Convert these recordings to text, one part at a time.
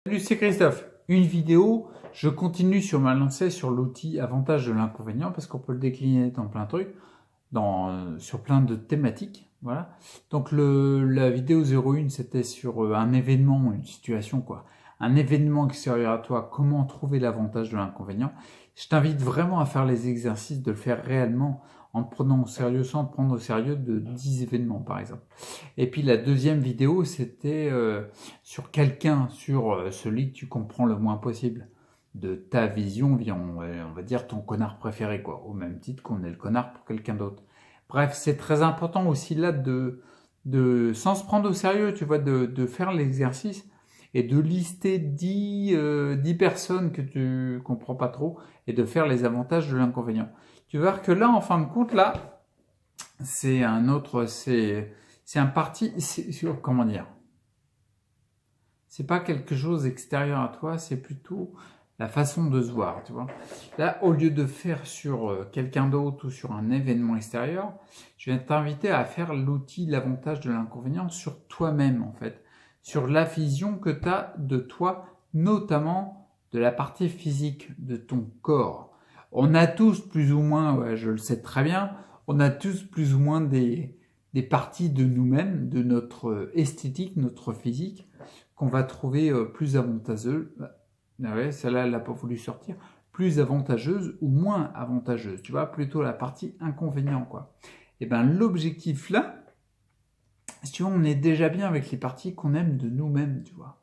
Salut, c'est Christophe. Une vidéo, je continue sur ma lancée sur l'outil avantage de l'inconvénient parce qu'on peut le décliner dans plein de trucs, sur plein de thématiques. Voilà. Donc la vidéo 01, c'était sur un événement, une situation quoi. Un événement extérieur à toi, comment trouver l'avantage de l'inconvénient. Je t'invite vraiment à faire les exercices, de le faire réellement en te prenant au sérieux, sans te prendre au sérieux de 10 événements par exemple. Et puis la deuxième vidéo, c'était sur quelqu'un, sur celui que tu comprends le moins possible de ta vision, on va dire ton connard préféré, quoi, au même titre qu'on est le connard pour quelqu'un d'autre. Bref, c'est très important aussi là sans se prendre au sérieux, tu vois, de faire l'exercice et de lister 10 personnes que tu comprends pas trop et de faire les avantages de l'inconvénient. Tu vas voir que là, en fin de compte, là, c'est un parti, comment dire, c'est pas quelque chose extérieur à toi, c'est plutôt la façon de se voir, tu vois. Là, au lieu de faire sur quelqu'un d'autre ou sur un événement extérieur, je vais t'inviter à faire l'outil, l'avantage de l'inconvénient sur toi-même, en fait. Sur la vision que tu as de toi, notamment de la partie physique de ton corps. On a tous plus ou moins, ouais, je le sais très bien, on a tous plus ou moins des parties de nous-mêmes, de notre esthétique, notre physique, qu'on va trouver plus avantageuse. Ah ouais, celle-là, elle n'a pas voulu sortir. Plus avantageuse ou moins avantageuse. Tu vois, plutôt la partie inconvénient, quoi. Et bien, l'objectif là, si tu vois, on est déjà bien avec les parties qu'on aime de nous-mêmes, tu vois.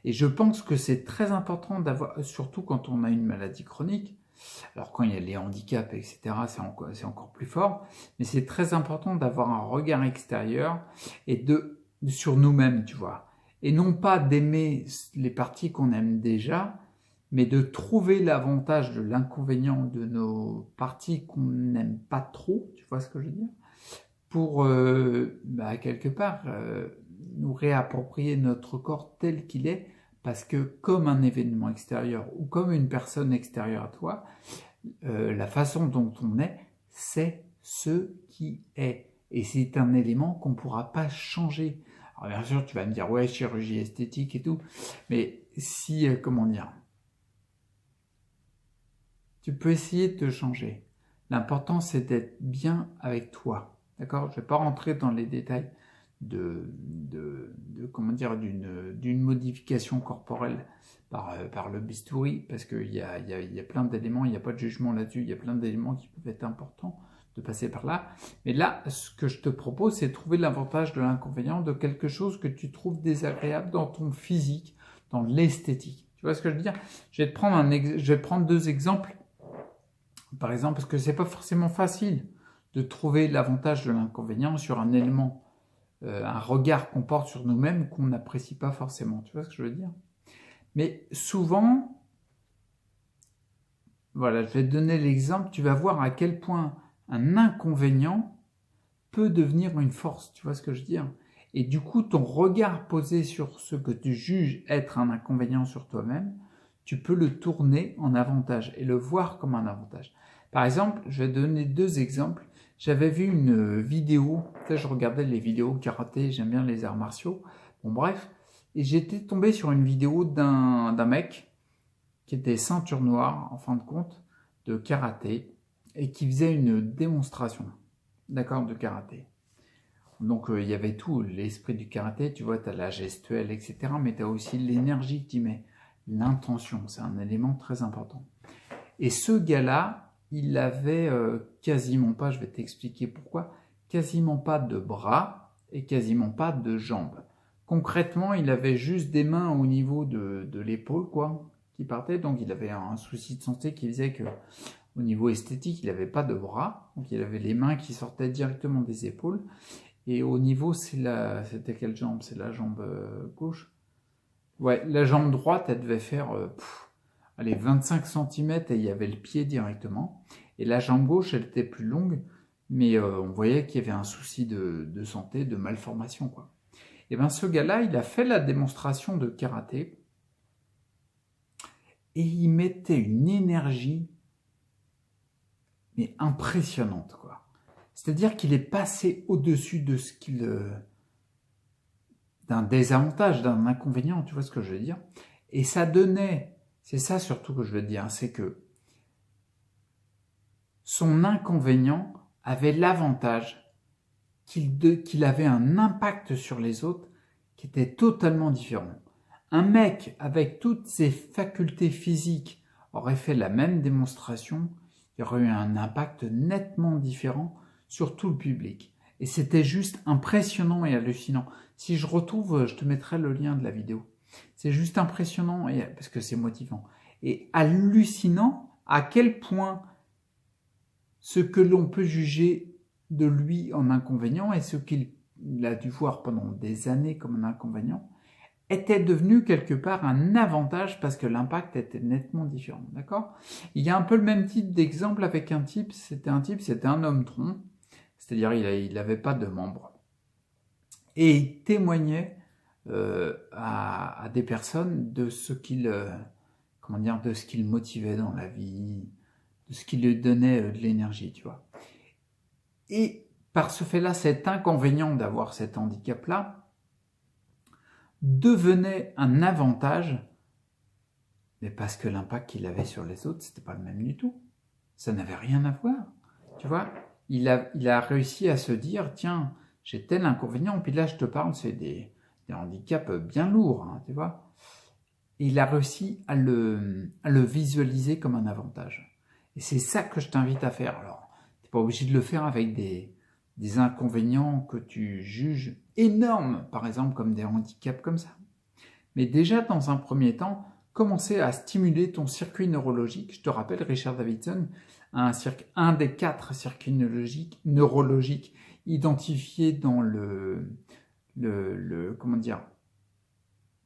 Et je pense que c'est très important d'avoir, surtout quand on a une maladie chronique, alors quand il y a les handicaps, etc., c'est encore plus fort, mais c'est très important d'avoir un regard extérieur et sur nous-mêmes, tu vois. Et non pas d'aimer les parties qu'on aime déjà, mais de trouver l'avantage de l'inconvénient de nos parties qu'on n'aime pas trop, tu vois ce que je veux dire, pour quelque part nous réapproprier notre corps tel qu'il est, parce que comme un événement extérieur ou comme une personne extérieure à toi, la façon dont on est, c'est ce qui est. Et c'est un élément qu'on ne pourra pas changer. Alors bien sûr, tu vas me dire, ouais, chirurgie esthétique et tout, mais si, comment dire, tu peux essayer de te changer. L'important, c'est d'être bien avec toi. D'accord? Je ne vais pas rentrer dans les détails comment dire, d'une modification corporelle par le bistouri, parce qu'il y a plein d'éléments, il n'y a pas de jugement là-dessus, il y a plein d'éléments qui peuvent être importants de passer par là. Mais là, ce que je te propose, c'est de trouver l'avantage de l'inconvénient de quelque chose que tu trouves désagréable dans ton physique, dans l'esthétique. Tu vois ce que je veux dire? Je vais te prendre deux exemples. Par exemple, parce que c'est pas forcément facile de trouver l'avantage de l'inconvénient sur un élément, un regard qu'on porte sur nous-mêmes qu'on n'apprécie pas forcément. Tu vois ce que je veux dire? Mais souvent, voilà, je vais te donner l'exemple, tu vas voir à quel point un inconvénient peut devenir une force. Tu vois ce que je veux dire? Et du coup, ton regard posé sur ce que tu juges être un inconvénient sur toi-même, tu peux le tourner en avantage et le voir comme un avantage. Par exemple, je vais donner deux exemples. J'avais vu une vidéo, je regardais les vidéos karaté, j'aime bien les arts martiaux, bon bref, et j'étais tombé sur une vidéo d'un mec qui était ceinture noire, en fin de compte, de karaté, et qui faisait une démonstration, d'accord, de karaté. Donc il y avait tout, l'esprit du karaté, tu vois, tu as la gestuelle, etc. Mais tu as aussi l'énergie que tu mets, l'intention, c'est un élément très important. Et ce gars-là, il avait quasiment pas, je vais t'expliquer pourquoi, quasiment pas de bras et quasiment pas de jambes. Concrètement, il avait juste des mains au niveau de l'épaule, quoi, qui partaient. Donc il avait un souci de santé qui faisait que, au niveau esthétique, il n'avait pas de bras. Donc il avait les mains qui sortaient directement des épaules. Et au niveau, c'était quelle jambe? C'est la jambe gauche? Ouais, la jambe droite, elle devait faire allez, 25 cm et il y avait le pied directement. Et la jambe gauche, elle était plus longue, mais on voyait qu'il y avait un souci de santé, de malformation, quoi. Et bien ce gars-là, il a fait la démonstration de karaté et il mettait une énergie mais impressionnante, quoi. C'est-à-dire qu'il est passé au-dessus de ce qu'il d'un désavantage, d'un inconvénient, tu vois ce que je veux dire? Et ça donnait, c'est ça surtout que je veux dire, c'est que son inconvénient avait l'avantage qu'il avait un impact sur les autres qui était totalement différent. Un mec avec toutes ses facultés physiques aurait fait la même démonstration, il y aurait eu un impact nettement différent sur tout le public. Et c'était juste impressionnant et hallucinant. Si je retrouve, je te mettrai le lien de la vidéo. C'est juste impressionnant parce que c'est motivant. Et hallucinant à quel point ce que l'on peut juger de lui en inconvénient et ce qu'il a dû voir pendant des années comme un inconvénient était devenu quelque part un avantage parce que l'impact était nettement différent, d'accord? Il y a un peu le même type d'exemple avec un type, c'était un homme tronc, c'est-à-dire il n'avait pas de membres. Et il témoignait à des personnes de ce qu'il de ce qu'il motivait dans la vie, de ce qui lui donnait de l'énergie, tu vois. Et par ce fait-là, cet inconvénient d'avoir cet handicap-là devenait un avantage, mais parce que l'impact qu'il avait sur les autres, c'était pas le même du tout. Ça n'avait rien à voir, tu vois. Il a réussi à se dire, tiens, j'ai tel inconvénient, puis là je te parle, c'est des handicaps bien lourds, hein, tu vois. Et il a réussi à le visualiser comme un avantage. Et c'est ça que je t'invite à faire. Alors, tu n'es pas obligé de le faire avec des inconvénients que tu juges énormes, par exemple comme des handicaps comme ça. Mais déjà, dans un premier temps, commencer à stimuler ton circuit neurologique. Je te rappelle, Richard Davidson, un des 4 circuits neurologiques identifiés dans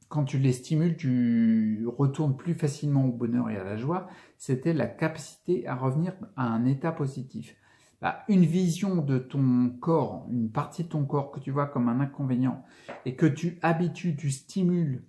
quand tu les stimules, tu retournes plus facilement au bonheur et à la joie, c'était la capacité à revenir à un état positif. Une vision de ton corps, une partie de ton corps que tu vois comme un inconvénient et que tu habitues, tu stimules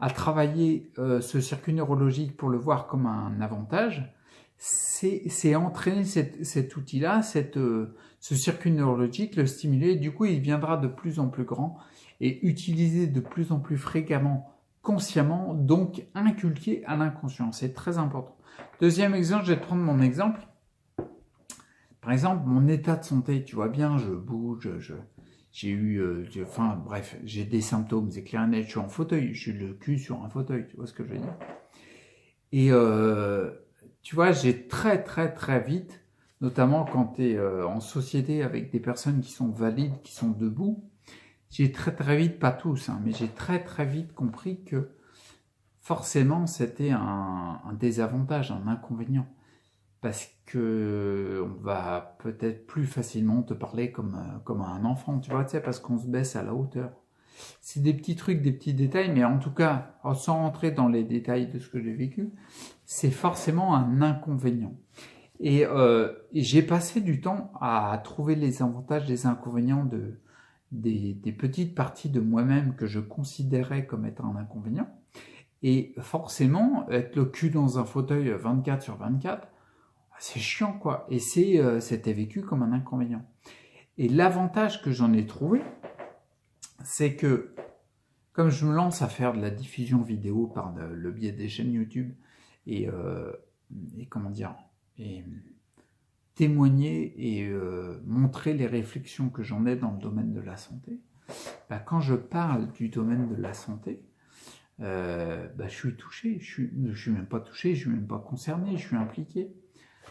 à travailler ce circuit neurologique pour le voir comme un avantage, c'est entraîner cet outil-là, ce circuit neurologique, le stimuler, du coup il viendra de plus en plus grand et utilisé de plus en plus fréquemment, consciemment, donc inculqué à l'inconscient. C'est très important. Deuxième exemple, je vais te prendre mon exemple. Par exemple, mon état de santé, tu vois bien, je bouge, j'ai des symptômes, c'est clair et net, je suis en fauteuil, je suis le cul sur un fauteuil, tu vois ce que je veux dire. Et tu vois, j'ai très très très vite, notamment quand tu es en société avec des personnes qui sont valides, qui sont debout, j'ai très très vite, pas tous, hein, mais j'ai très très vite compris que forcément c'était un désavantage, un inconvénient. Parce que on va peut-être plus facilement te parler comme à un enfant, tu vois, parce qu'on se baisse à la hauteur. C'est des petits trucs, des petits détails, mais en tout cas, sans rentrer dans les détails de ce que j'ai vécu, c'est forcément un inconvénient. Et j'ai passé du temps à trouver les avantages, les inconvénients des petites parties de moi-même que je considérais comme étant un inconvénient. Et forcément, être le cul dans un fauteuil 24/24, c'est chiant, quoi. Et c'était vécu comme un inconvénient. Et l'avantage que j'en ai trouvé, c'est que, comme je me lance à faire de la diffusion vidéo par le biais des chaînes YouTube, et témoigner et montrer les réflexions que j'en ai dans le domaine de la santé, quand je parle du domaine de la santé, je suis touché. Je suis même pas touché, je suis même pas concerné, je suis impliqué.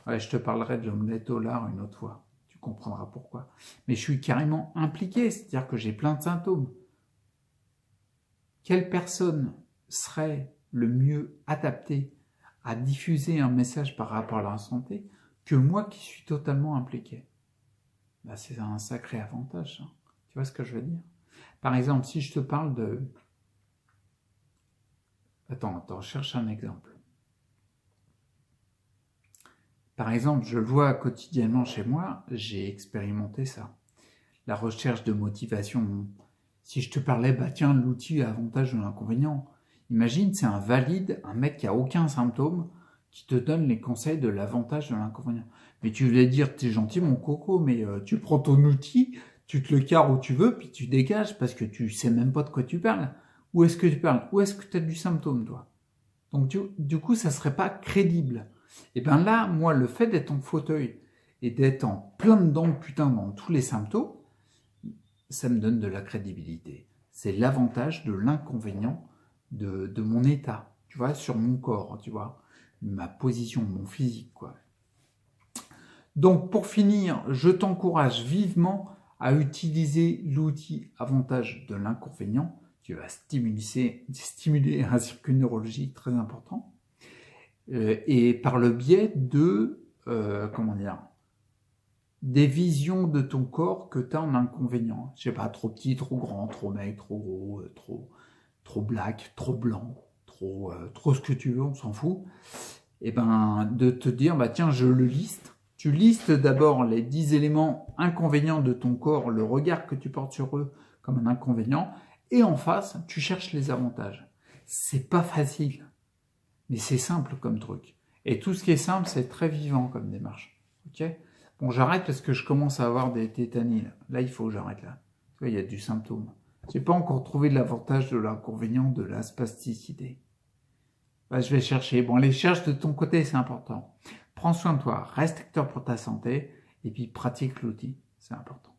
Ouais, je te parlerai de l'omelette au lard une autre fois. Tu comprendras pourquoi. Mais je suis carrément impliqué, c'est-à-dire que j'ai plein de symptômes. Quelle personne serait le mieux adaptée à diffuser un message par rapport à la santé que moi qui suis totalement impliqué? C'est un sacré avantage. Hein. Tu vois ce que je veux dire? Par exemple, si je te parle de... Attends, je cherche un exemple. Par exemple, je le vois quotidiennement chez moi, j'ai expérimenté ça. La recherche de motivation. Si je te parlais, tiens, l'outil a avantage ou l'inconvénient. Imagine, c'est un valide, un mec qui a aucun symptôme, qui te donne les conseils de l'avantage de l'inconvénient. Mais tu voulais dire, t'es gentil mon coco, mais tu prends ton outil, tu te le carres où tu veux, puis tu dégages parce que tu sais même pas de quoi tu parles. Où est-ce que tu parles? Où est-ce que tu as du symptôme, toi? Donc du coup, ça serait pas crédible. Et bien là, moi, le fait d'être en fauteuil et d'être en plein dedans, putain, dans tous les symptômes, ça me donne de la crédibilité. C'est l'avantage de l'inconvénient de mon état, tu vois, sur mon corps, tu vois, ma position, mon physique, quoi. Donc, pour finir, je t'encourage vivement à utiliser l'outil avantage de l'inconvénient. Tu vas stimuler un circuit neurologique très important. Et par le biais de, comment dire, des visions de ton corps que tu as en inconvénient. Je sais pas, trop petit, trop grand, trop maigre, trop gros, trop black, trop blanc, trop ce que tu veux, on s'en fout. Et ben, de te dire, bah tiens, je le liste. Tu listes d'abord les 10 éléments inconvénients de ton corps, le regard que tu portes sur eux comme un inconvénient, et en face, tu cherches les avantages. C'est pas facile, mais c'est simple comme truc. Et tout ce qui est simple, c'est très vivant comme démarche. Ok ? Bon, j'arrête parce que je commence à avoir des tétanies. Là, il faut que j'arrête là. Tu vois, il y a du symptôme. J'ai pas encore trouvé l'avantage de l'inconvénient de la spasticité. Bah, je vais chercher. Bon, les cherches de ton côté, c'est important. Prends soin de toi, reste acteur pour ta santé, et puis pratique l'outil, c'est important.